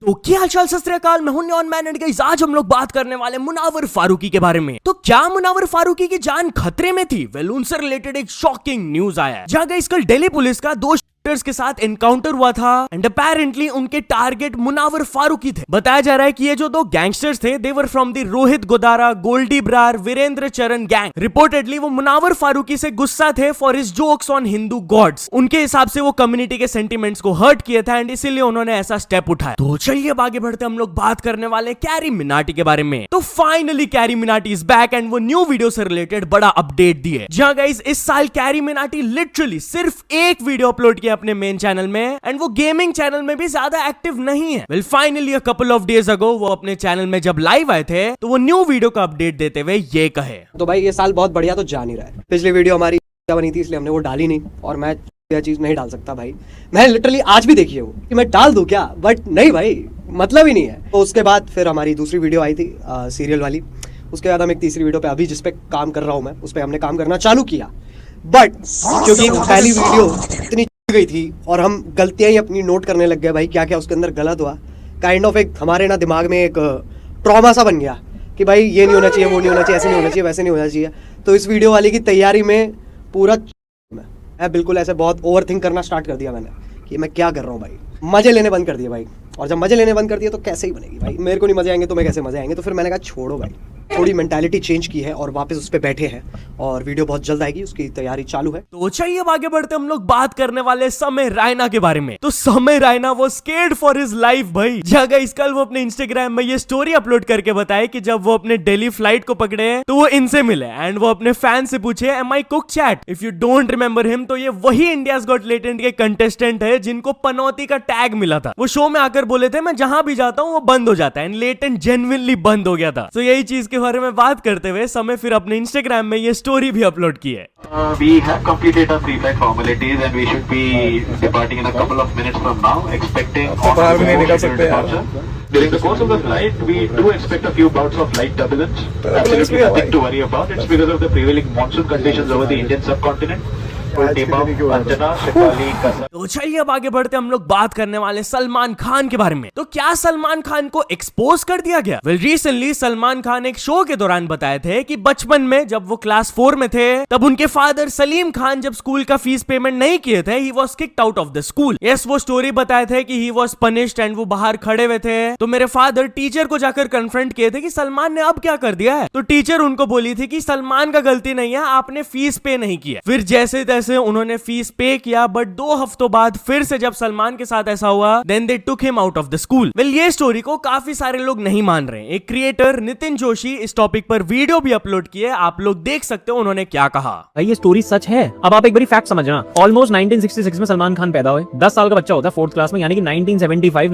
तो क्या हालचाल सत श्री अकाल, मैं हूं न्योन मैन एंड गाइस आज हम लोग बात करने वाले मुनावर फारूकी के बारे में। तो क्या मुनावर फारूकी की जान खतरे में थी? वेल उनसे रिलेटेड एक शॉकिंग न्यूज आया है, जहां गाइस कल दिल्ली पुलिस का दो के साथ एनकाउंटर हुआ था एंड अपेरेंटली उनके टारगेट मुनावर फारूकी थे। बताया जा रहा है कि ये जो दो गैंगस्टर्स थे they were from the Rohit Godara Goldy Brar Virender Charan gang. Reportedly वो मुनावर फारूकी से गुस्सा थे for his jokes on Hindu gods. उनके हिसाब से वो कम्युनिटी के सेंटिमेंट्स को हर्ट किया था एंड इसीलिए उन्होंने ऐसा स्टेप उठाया। तो चलिए अब आगे बढ़ते हम लोग बात करने वाले कैरी मिनाटी के बारे में। तो finally carry Minati is back and वो न्यू वीडियो से रिलेटेड बड़ा अपडेट दिए। जहां गाइस इस साल कैरी मिनाटी लिटरली सिर्फ एक वीडियो अपलोड किया अपने मेन चैनल में एंड वो गेमिंग चैनल में भी ज्यादा एक्टिव नहीं है। Well finally a couple of days ago वो अपने चैनल में जब लाइव आए थे तो वो न्यू वीडियो का अपडेट देते हुए ये कहे, तो भाई ये साल बहुत बढ़िया तो जा नहीं रहा है। पिछली वीडियो हमारी बनी थी इसलिए हमने वो डाली नहीं और मैं यह चीज नहीं डाल सकता भाई। मैं लिटरली आज भी देखी है वो कि मैं डाल दूं क्या, बट नहीं भाई, मतलब ही नहीं है। तो उसके बाद फिर हमारी दूसरी वीडियो आई थी सीरियल वाली। उसके बाद हम एक तीसरी वीडियो पे अभी जिस पे काम कर रहा हूं मैं उस पे हमने काम करना चालू किया, बट क्योंकि पहली वीडियो इतनी गई थी और हम गलतियां ही अपनी नोट करने लग गए भाई, क्या क्या उसके अंदर गलत हुआ। काइंड ऑफ एक हमारे ना दिमाग में एक ट्रॉमा सा बन गया कि भाई ये नहीं होना चाहिए, वो नहीं होना चाहिए, ऐसे नहीं होना चाहिए, वैसे नहीं होना चाहिए। तो इस वीडियो वाली की तैयारी में पूरा मैं बिल्कुल ऐसे बहुत ओवर थिंक करना स्टार्ट कर दिया मैंने कि मैं क्या कर रहा हूँ भाई। मजे लेने बंद कर दिए भाई, और जब मजे लेने बंद कर दिए तो कैसे ही बनेगी भाई। मेरे को नहीं मजे आएंगे तो मैं कैसे मजे आएंगे। तो फिर मैंने कहा छोड़ो भाई, थोड़ी मेंटालिटी चेंज की है और वापस उस पे बैठे हैं और वीडियो बहुत जल्द आएगी, उसकी तैयारी चालू है। तो चलिए अब आगे बढ़ते हम लोग बात करने वाले समय रायना के बारे में। तो समय रायना वो स्केर्ड फॉर हिज लाइफ भाई। जगह इस कल वो अपने इंस्टाग्राम में ये स्टोरी अपलोड करके बताए कि जब वो अपने दिल्ली फ्लाइट को पकड़े तो वो इनसे मिले एंड वो अपने फैन से पूछे am I cook chat. If you don't remember him तो ये वही इंडियाज गॉट टैलेंट के कंटेस्टेंट है जिनको पनौती का टैग मिला था। वो शो में आकर बोले थे मैं जहां भी जाता हूँ वो बंद हो जाता है एंड लेटेंट जेन्युइनली बंद हो गया था। तो यही चीज के बारे में बात करते हुए समय फिर अपने इंस्टाग्राम में ये स्टोरी भी अपलोड की है। We have completed our pre-flight formalities and we should be departing in a couple of minutes from now, expecting departure. During the course of the flight, we do expect a few bouts of light turbulence. Absolutely nothing to worry about. It's because of the prevailing monsoon conditions over the Indian subcontinent. तो चलिए अब आगे बढ़ते हम लोग बात करने वाले सलमान खान के बारे में। तो क्या सलमान खान को एक्सपोज कर दिया गया? वेल रिसेंटली सलमान खान एक शो के दौरान बताए थे कि बचपन में जब वो क्लास 4 में थे तब उनके फादर सलीम खान जब स्कूल का फीस पेमेंट नहीं किए थे he was kicked out of the school. Yes वो स्टोरी बताए थे कि ही वाज पनिश्ड एंड वो बाहर खड़े हुए थे तो मेरे फादर टीचर को जाकर कन्फ्रंट किए थे कि सलमान ने अब क्या कर दिया है। तो टीचर उनको बोली थी कि सलमान का गलती नहीं है, आपने फीस पे नहीं किया। फिर जैसे तैसे उन्होंने फीस पे किया बट 2 हफ्तों बाद फिर से जब सलमान के साथ ऐसा हुआ then they took him out of the school. Well ये स्टोरी को काफी सारे लोग नहीं मान रहे। एक क्रिएटर नितिन जोशी इस टॉपिक पर वीडियो भी अपलोड किए, आप लोग देख सकते हो उन्होंने क्या कहा। भाई ये स्टोरी सच है। अब आप एक बारी फैक्ट समझना, ऑलमोस्ट 1966 में सलमान खान पैदा हुए, 10 साल का बच्चा होता है 4th क्लास में, यानी कि 1976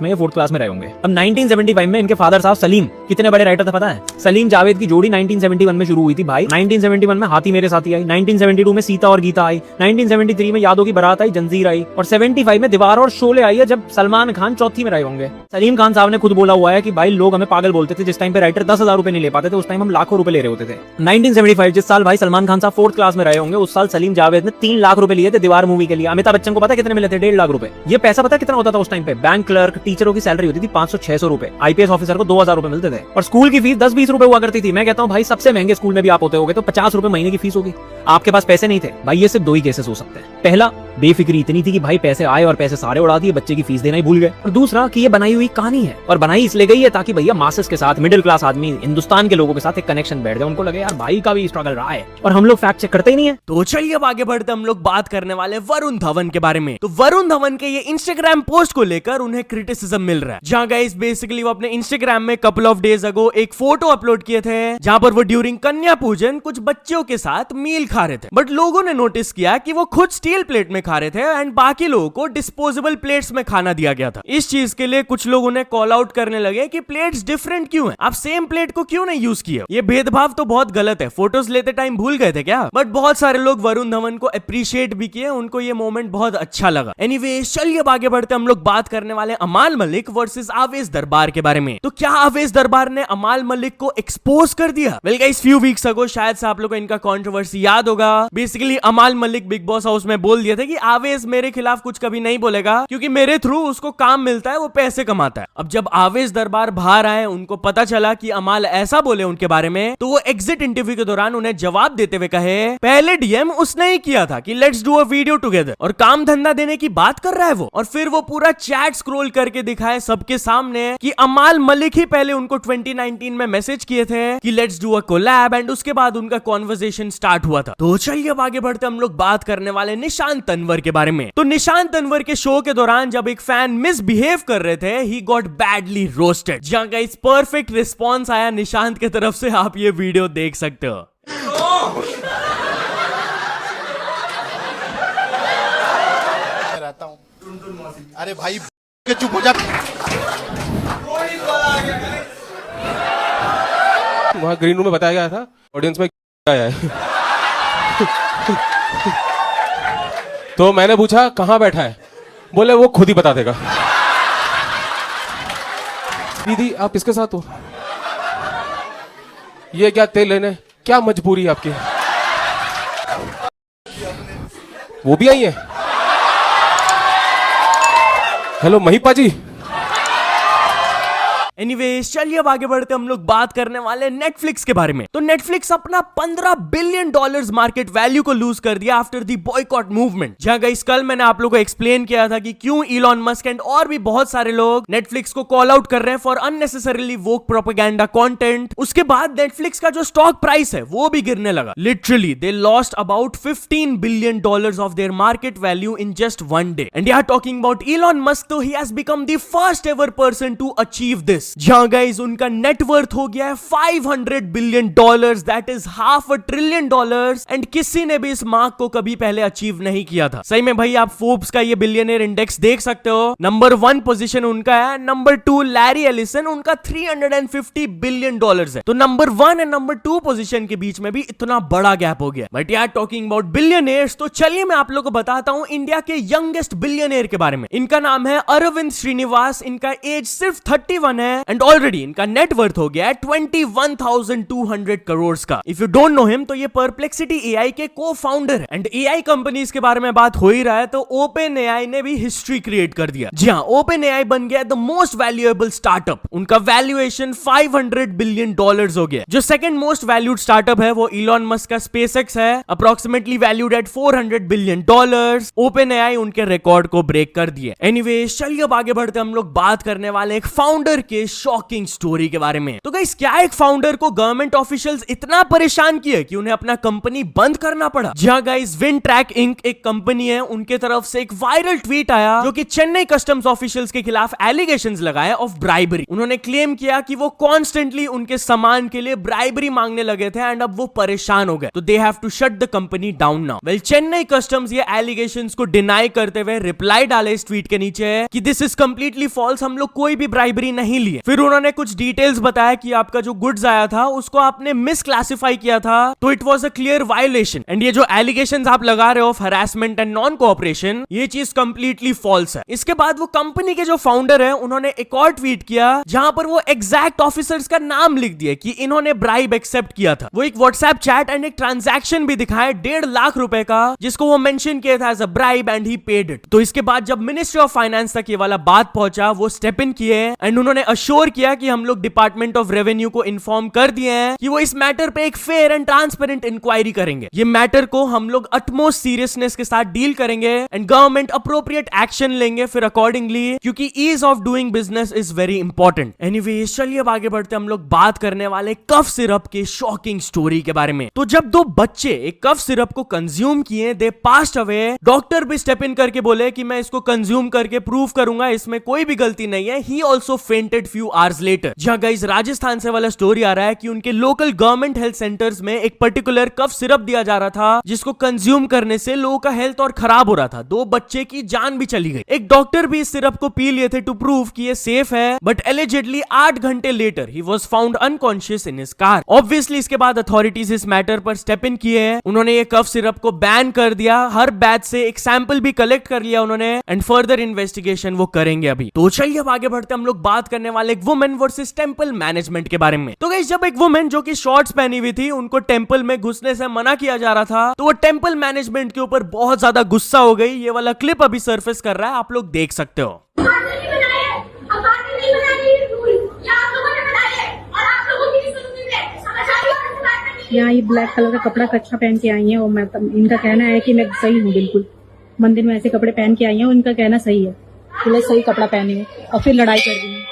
में ये 4th क्लास में रहे होंगे। अब 1975 में इनके फादर साहब सलीम कितने बड़े राइटर थे पता है? सलीम जावेद की जोड़ी 1971 में शुरू हुई थी भाई। 1971 में हाथी मेरे साथी आई, 1972 में सीता और गीता आई, 1973 में यादों की बारात आई, जंजीर आई और 75 में दीवार और शोले आई है जब सलमान खान चौथी में रहे होंगे। सलीम खान साहब ने खुद बोला हुआ है कि भाई लोग हमें पागल बोलते थे, जिस टाइम पे राइटर 10,000 रुपए नहीं ले पाते थे उस टाइम हम लाखों रुपए ले रहे होते थे। 1975 जिस साल भाई सलमान खान साहब 4th क्लास में रहे होंगे उस साल सलीम जावेद ने 3 लाख रुपए लिए थे दीवार मूवी के लिए। अमिताभ बच्चन को पता कितने मिले थे? 1.5 लाख रुपए। ये पैसा पता कितना होता था उस टाइम पे? बैंक क्लर्क टीचरों की सैलरी होती थी 500-600 रुपए, आईपीएस ऑफिसर को 2,000 रुपए मिलते थे और स्कूल की फीस 10-20 रुपए हुआ करती थी। मैं कहता हूँ भाई सबसे महंगे स्कूल में भी आप होते होगे तो 50 रुपए महीने की फीस होगी। आपके पास पैसे नहीं थे भाई, ये सिर्फ 2 ही केसेस हो सकते हैं। पहला बेफिक्री इतनी थी कि भाई पैसे आए और पैसे सारे उड़ा दिए, बच्चे की फीस देना ही भूल गए। और दूसरा कि ये बनाई हुई कहानी है और बनाई इसलिए गई है ताकि भैया मासेस के साथ, मिडिल क्लास आदमी, हिंदुस्तान के लोगों के साथ एक कनेक्शन बैठ जाए, उनको लगे यार भाई का भी स्ट्रगल रहा है और हम लोग फैक्ट चेक करते ही नहीं है। तो चलिए अब आगे बढ़ते हम लोग बात करने वाले वरुण धवन के बारे में। तो वरुण धवन के ये इंस्टाग्राम पोस्ट को लेकर उन्हें क्रिटिसिज्म मिल रहा है, जहां गाइस बेसिकली वो अपने इंस्टाग्राम में कपल ऑफ डेज अगो एक फोटो अपलोड किए थे जहां पर वो ड्यूरिंग कन्या पूजन कुछ बच्चों के साथ मील खा रहे थे। बट लोगों ने नोटिस किया कि वो खुद स्टील प्लेट में खा रहे थे एंड बाकी लोगों को डिस्पोजेबल प्लेट्स में खाना दिया गया था। इस चीज के लिए कुछ लोग उन्हें कॉल आउट करने लगे कि प्लेट्स डिफरेंट क्यों हैं? आप सेम प्लेट को क्यों नहीं यूज किए? ये भेदभाव तो बहुत गलत है। फोटोज लेते टाइम भूल गए थे क्या? बट बहुत सारे लोग वरुण धवन को अप्रिशिएट भी किए, उनको ये मोमेंट बहुत अच्छा लगा। एनीवे चलिए अब आगे बढ़ते हम लोग बात करने वाले अमाल मलिक वर्सेस आवेश दरबार के बारे में। तो क्या आवेश दरबार ने अमाल मलिक को एक्सपोज कर दिया? Well guys few weeks ago शायद से आप लोगों को इनका कंट्रोवर्सी याद होगा। बेसिकली अमाल मलिक बिग बॉस हाउस में बोल दिया था कि आवेश मेरे खिलाफ कुछ कभी नहीं बोलेगा क्योंकि मेरे थ्रू उसको काम मिलता है, वो पैसे कमाता है। अब जब आवेश दरबार बाहर आए, उनको पता चला कि अमाल ऐसा बोले उनके बारे में, तो वो एग्जिट इंटरव्यू के दौरान उन्हें जवाब देते हुए कहे, पहले डीएम उसने ही किया था कि let's do a video together, और काम धंधा देने की बात कर रहा है वो। और फिर वो पूरा चैट स्क्रॉल करके दिखाए सबके सामने कि अमाल मलिक ही पहले उनको 2019 में मैसेज किए थे कि let's do a collab, and उसके बाद उनका कॉन्वर्सेशन स्टार्ट हुआ था। तो चलिए अब आगे बढ़ते हम लोग बात करने वाले निशांत तन्वर के बारे में। तो निशांत तन्वर के शो के दौरान जब एक फैन मिसबिहेव कर रहे थे, ही गॉट बैडली रोस्टेड। जहां का इस परफेक्ट रिस्पॉन्स आया निशांत की तरफ से, आप ये वीडियो देख सकते हो। रहता हूँ। अरे भाई के चुप हो जा। वहाँ ग्रीन रूम में बताया गया था ऑडियंस में आया है। तो मैंने पूछा कहाँ बैठा है, बोले वो खुद ही बता देगा। दीदी आप इसके साथ हो, ये क्या तेल लेने, क्या मजबूरी है आपकी? वो भी आई है। हेलो महिपा जी। एनीवेज चलिए अब आगे बढ़ते हम लोग बात करने वाले नेटफ्लिक्स के बारे में। तो नेटफ्लिक्स अपना $15 बिलियन मार्केट वैल्यू को लूज कर दिया आफ्टर द बॉयकॉट मूवमेंट। जहां गाइस कल मैंने आप लोगों को एक्सप्लेन किया था कि क्यों इलॉन मस्क एंड और भी बहुत सारे लोग नेटफ्लिक्स को कॉल आउट कर रहे हैं for unnecessarily woke propaganda content. उसके बाद नेटफ्लिक्स का जो स्टॉक प्राइस है वो भी गिरने लगा। Literally they lost about $15 billion of their market value in just one day. And यार टॉकिंग अबाउट इलॉन मस्क, तो he has become the first ever person to achieve this. जहां गाइस उनका net worth हो गया है $500 billion, that is $500 billion, and किसी ने भी इस मार्क को कभी पहले अचीव नहीं किया था। सही में भाई आप फोर्ब्स का ये बिलियनियर इंडेक्स देख सकते हो। नंबर 1 पोजीशन उनका है, नंबर 2 लैरी एलिसन, उनका $350 बिलियन है। तो नंबर 1 एंड नंबर 2 पोजीशन के बीच में भी इतना बड़ा गैप हो गया। बट यार टॉकिंग अबाउट बिलियनियर्स, तो चलिए मैं आप लोग को बताता हूं इंडिया के यंगेस्ट बिलियनियर के बारे में। इनका नाम है अरविंद श्रीनिवास, इनका एज सिर्फ 31 है, एंड ऑलरेडी इनका नेटवर्थ हो गया है 21,200 करोड़ का। If you don't know him, तो ये परप्लेक्सिटी एआई के को फाउंडर है। एंड एआई कंपनीज के बारे में बात हो ही रहा है, तो ओपन एआई ने भी हिस्ट्री क्रिएट कर दिया। जी हाँ, ओपन एआई बन गया द मोस्ट वैल्यूएबल स्टार्टअप। उनका वैल्यूएशन $500 बिलियन हो गया। जो सेकंड मोस्ट वैल्यूड स्टार्टअप है वो इलॉन मस्क का स्पेसएक्स है, approximately valued at $400 billion. Open AI उनके रिकॉर्ड को ब्रेक कर दिया। एनीवेज चलिए अब आगे बढ़ते हम लोग बात करने वाले एक फाउंडर के शॉकिंग स्टोरी के बारे में। तो गाइस क्या एक फाउंडर को गवर्नमेंट ऑफिशियल्स इतना परेशान किए कि उन्हें अपना कंपनी बंद करना पड़ा। जहां गाइस विनट्रैक इंक एक कंपनी है, उनके तरफ से एक वायरल ट्वीट आया जो कि चेन्नई कस्टम्स ऑफिशियल्स के खिलाफ एलिगेशंस लगाए ऑफ ब्राइबरी। उन्होंने क्लेम किया कि वो कॉन्स्टेंटली उनके सामान के लिए ब्राइबरी मांगने लगे थे एंड अब वो परेशान हो गए, तो they have to shut the company down now. Well Chennai customs ये एलिगेशंस को डिनाई करते हुए रिप्लाई डाले इस ट्वीट के नीचे कि दिस इज कंप्लीटली फॉल्स, हम लोग कोई भी ब्राइबरी नहीं लिए। फिर उन्होंने कुछ डिटेल्स बताया कि आपका जो गुड्स आया था उसको आपने मिसक्लासिफाई किया था, तो it was a clear violation. And ये जो एलिगेशंस आप लगा रहे हो of harassment and non cooperation, ये चीज कंप्लीटली फॉल्स है। इसके बाद वो कंपनी के जो फाउंडर है उन्होंने एक और ट्वीट किया जहां पर वो एग्जैक्ट ऑफिसर्स का नाम लिख दिया कि इन्होंने ब्राइब एक्सेप्ट किया था। वो एक व्हाट्सएप चैट एंड एक ट्रांजैक्शन भी दिखाया $1.5 लाख का, जिसको वो मेंशन किया था as a bribe and he paid it. तो इसके बाद जब मिनिस्ट्री ऑफ फाइनेंस तक ये वाला बात पहुंचा, वो स्टेप इन किए एंड उन्होंने अश्योर किया कि हम लोग डिपार्टमेंट ऑफ रेवेन्यू को इन्फॉर्म कर दिए हैं कि वो इस मैटर पे एक फेयर एंड ट्रांसपेरेंट इंक्वायरी करेंगे। ये मैटर को हम लोग अटमोस्ट सीरियसनेस के साथ डील करेंगे एंड गवर्नमेंट अप्रोप्रिएट एक्शन लेंगे फिर अकॉर्डिंगली, क्योंकि ease of doing business is very important. Anyways चलिए अब आगे बढ़ते हम लोग बात करने वाले कफ सिरप के शॉकिंग स्टोरी के बारे में। तो जब 2 बच्चे एक कफ सिरप को कंज्यूम किए, दे पास्ड अवे। डॉक्टर भी स्टेप इन करके बोले कि मैं इसको कंज्यूम करके प्रूव करूंगा इसमें कोई भी गलती नहीं है। He also fainted few hours later. जहां गाइस राजस्थान से वाला स्टोरी आ रहा है कि उनके लोकल गवर्नमेंट हेल्थ सेंटर्स में एक पर्टिकुलर कफ सिरप दिया जा रहा था जिसको कंज्यूम करने से लोगों का हेल्थ और खराब हो रहा था। 2 बच्चे की जान भी चली गई। एक डॉक्टर भी इस सिरप को पी लिए थे टू प्रूव कि ये सेफ है, बट एलिजिडली 8 घंटे later he was found unconscious in his car. Obviously इसके बाद अथॉरिटीज इस मैटर पर स्टेप इन किए हैं। उन्होंने ये कफ सिरप को बैन कर दिया। हर बैच से एक सैंपल भी कलेक्ट कर लिया उन्होंने एंड फर्दर इन्वेस्टिगेशन वो करेंगे अभी। तो चलिए अब आगे बढ़ते हम लोग बात करने वाले एक वुमेन वर्सेस टेंपल मैनेजमेंट के बारे में। तो गाइस जब एक वुमेन जो कि शॉर्ट्स पहनी हुई थी उनको टेंपल में घुसने से मना किया जा रहा था तो वो टेंपल मैनेजमेंट के ऊपर बहुत ज्यादा गुस्सा हो गई। ये वाला क्लिप अभी सरफेस कर रहा है, आप लोग देख सकते हो। यहाँ ये ब्लैक कलर का कपड़ा कच्छा पहन के आई है और मैं इनका कहना है कि मैं सही हूँ, बिल्कुल मंदिर में ऐसे कपड़े पहन के आई हैं और इनका कहना सही है, पुलिस सही कपड़ा पहने हैं और फिर लड़ाई कर रही है,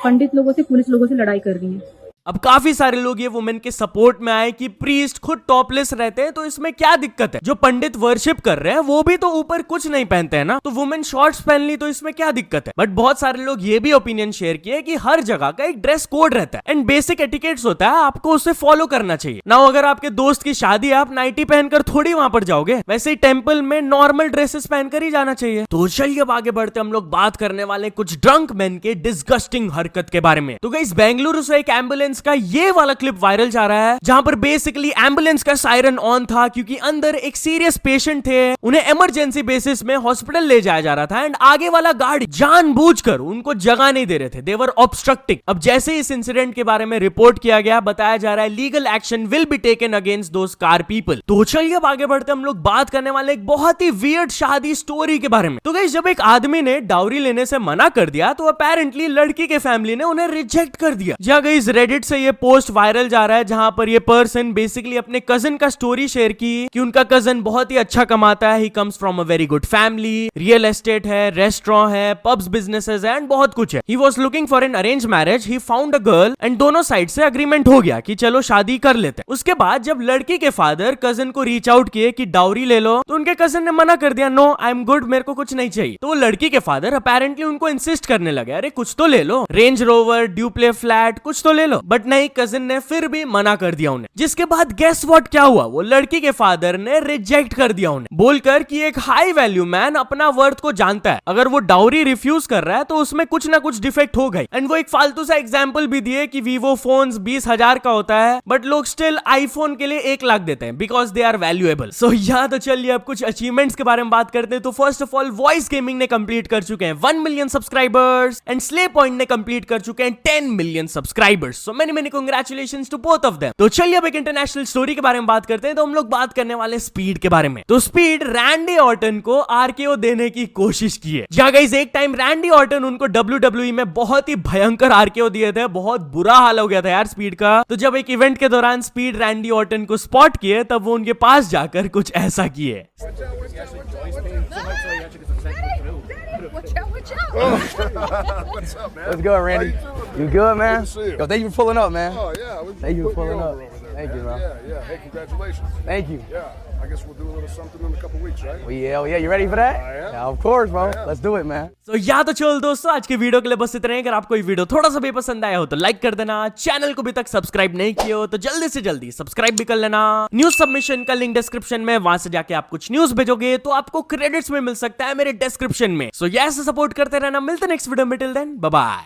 पंडित लोगों से पुलिस लोगों से लड़ाई कर रही है। अब काफी सारे लोग ये वुमेन के सपोर्ट में आए कि प्रीस्ट खुद टॉपलेस रहते हैं तो इसमें क्या दिक्कत है, जो पंडित वर्शिप कर रहे हैं वो भी तो ऊपर कुछ नहीं पहनते हैं ना, तो वुमेन शॉर्ट्स पहन ली तो इसमें क्या दिक्कत है। बट बहुत सारे लोग ये भी ओपिनियन शेयर किए कि हर जगह का एक ड्रेस कोड रहता है एंड बेसिक एटिकेट्स होता है, आपको उसे फॉलो करना चाहिए ना। अगर आपके दोस्त की शादी है आप नाइटी पहनकर थोड़ी वहां पर जाओगे, वैसे ही टेंपल में नॉर्मल ड्रेसेस पहनकर ही जाना चाहिए। तो चलिए अब आगे बढ़ते हम लोग बात करने वाले कुछ ड्रंक मैन के डिस्गस्टिंग हरकत के बारे में। तो गाइस बेंगलुरु से एक एम्बुलेंस का ये वाला क्लिप वायरल जा रहा है जहां पर बेसिकली एम्बुलेंस का सायरन ऑन था क्योंकि अंदर एक सीरियस पेशेंट थे, उन्हें इमरजेंसी बेसिस में हॉस्पिटल ले जाया जा रहा था एंड आगे वाला गाड़ी जानबूझकर उनको जगह नहीं दे रहे थे, दे वर ऑब्स्ट्रक्टिंग। अब जैसे ही इस इंसिडेंट के बारे में रिपोर्ट किया गया बताया जा रहा है legal action will be taken against those car people. तो चलिए अब आगे बढ़ते हम लोग बात करने वाले एक बहुत ही वियर्ड शादी स्टोरी के बारे में। तो गाइस जब एक आदमी ने डाउरी लेने से मना कर दिया तो अपेरेंटली लड़की के फैमिली ने उन्हें रिजेक्ट कर दिया। जहां गाइस रेडिट से ये पोस्ट वायरल जा रहा है जहां पर ये पर्सन बेसिकली अपने कजन का स्टोरी शेयर की कि उनका कजन बहुत ही अच्छा कमाता है, he comes from a very good family, real estate है, रेस्टोरेंट है, पब्स बिजनेसेस है एंड बहुत कुछ है। He was looking for an arrange marriage, he found a girl and दोनों साइड से अग्रीमेंट हो गया कि चलो शादी कर लेते हैं। उसके बाद जब लड़की के फादर कजन को रीच आउट किए कि डाउरी ले लो तो उनके कजन ने मना कर दिया, नो आई एम गुड, मेरे को कुछ नहीं चाहिए। तो लड़की के फादर अपेरेंटली उनको इंसिस्ट करने लगे, अरे कुछ तो ले लो, रेंज रोवर, ड्यूप्ले फ्लैट, कुछ तो ले लो। बट नहीं, कजन ने फिर भी मना कर दिया उन्हें। जिसके बाद गेस व्हाट क्या हुआ, वो लड़की के फादर ने रिजेक्ट कर दिया उन्हें, बोलकर कि एक हाई वैल्यू मैन अपना वर्थ को जानता है, अगर वो डाउरी रिफ्यूज कर रहा है तो उसमें कुछ ना कुछ डिफेक्ट हो गई। एंड वो एक फालतू सा एग्जांपल भी दिए कि वीवो फोन्स 20,000 का होता है बट लोग स्टिल आईफोन के लिए 1 लाख देते हैं बिकॉज दे आर वैल्यूएबल। सो यहाँ तो चलिए अब कुछ अचीवमेंट्स के बारे में बात करते हैं। तो first of all voice gaming ने कंप्लीट कर चुके हैं 1 million subscribers and slay point ने कंप्लीट कर चुके हैं 10 million subscribers. So many congratulations to both of them. तो चलिए अब एक इंटरनेशनल स्टोरी के बारे में बात करते हैं। तो हम लोग बात करने वाले स्पीड के बारे में। तो स्पीड रैंडी ऑर्टन को आरकेओ देने की कोशिश की है। जहां गाइस एक टाइम रैंडी ऑर्टन उनको WWE में बहुत ही भयंकर आरकेओ दिए थे, बहुत बुरा हाल हो गया था यार स्पीड का। तो जब एक इवेंट के दौरान स्पीड रैंडी ऑर्टन को स्पॉट किए तब वो उनके पास जाकर कुछ ऐसा किए। What's good, Randy? You good, man? Yo, thank you for pulling up, man. Oh, yeah. Thank you for pulling up. Thank you, man. Yeah. Hey, congratulations. Thank you. Yeah. I guess we'll do a little something in a couple weeks, right? Oh, yeah. You ready for that? I am. Yeah, of course, bro. I am. Let's do it, man. तो या तो चलो दोस्तों आज के video के लिए बस इतना ही। अगर आपको ये वीडियो थोड़ा सा भी पसंद आया हो तो लाइक कर देना, चैनल को भी तक सब्सक्राइब नहीं किए हो तो जल्दी से जल्दी सब्सक्राइब भी कर लेना। न्यूज सबमिशन का लिंक डिस्क्रिप्शन में, वहां से जाके आप कुछ न्यूज भेजोगे तो आपको क्रेडिट्स में मिल सकता है मेरे डिस्क्रिप्शन में। सो ऐसे सपोर्ट करते रहना। मिलते नेक्स्ट वीडियो में, टिल देन बाय बाय।